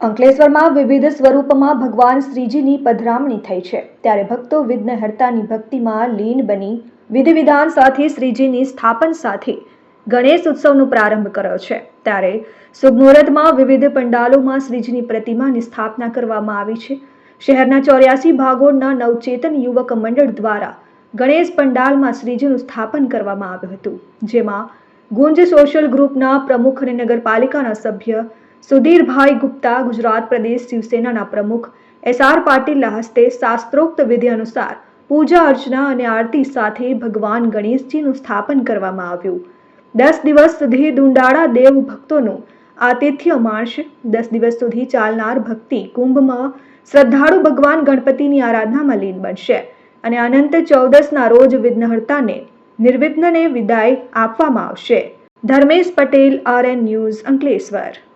અંકલેશ્વરમાં વિવિધ સ્વરૂપમાં ભગવાન શ્રીજીની પધરામણી થઈ છે, ત્યારે ભક્તો વિઘ્નહર્તાની ભક્તિમાં લીન બની વિધિ વિધાન સાથે શ્રીજીની સ્થાપન સાથે ગણેશ ઉત્સવનો પ્રારંભ કર્યો છે। ત્યારે શુભ મુહૂર્તમાં વિવિધ પંડાલોમાં શ્રીજીની પ્રતિમાની સ્થાપના કરવામાં આવી છે। શહેરના 84 ભાગોળના નવચેતન યુવક મંડળ દ્વારા ગણેશ પંડાલમાં શ્રીજીનું સ્થાપન કરવામાં આવ્યું હતું, જેમાં ગુંજ સોશિયલ ગ્રુપના પ્રમુખ અને નગરપાલિકાના સભ્ય સુધીરભાઈ ગુપ્તા, ગુજરાત પ્રદેશ શિવસેનાના પ્રમુખ SR પાટીલના હસ્તે શાસ્ત્રોક્ત વિધિ અનુસાર પૂજા અર્ચના અને આરતી સાથે ભગવાન ગણેશજીનું સ્થાપન કરવામાં આવ્યું। 10 દિવસ સુધી દુંડાળા દેવ ભક્તોનું આતિથ્ય માણશે। 10 દિવસ સુધી ચાલનાર ભક્તિ કુંભમાં શ્રદ્ધાળુ ભગવાન ગણપતિની આરાધનામાં લીન બનશે અને અનંત 14ના રોજ વિઘ્નહર્તાને નિર્વિઘ્નને વિદાય આપવામાં આવશે। Dharmesh Patel, RN news, Ankleshwar.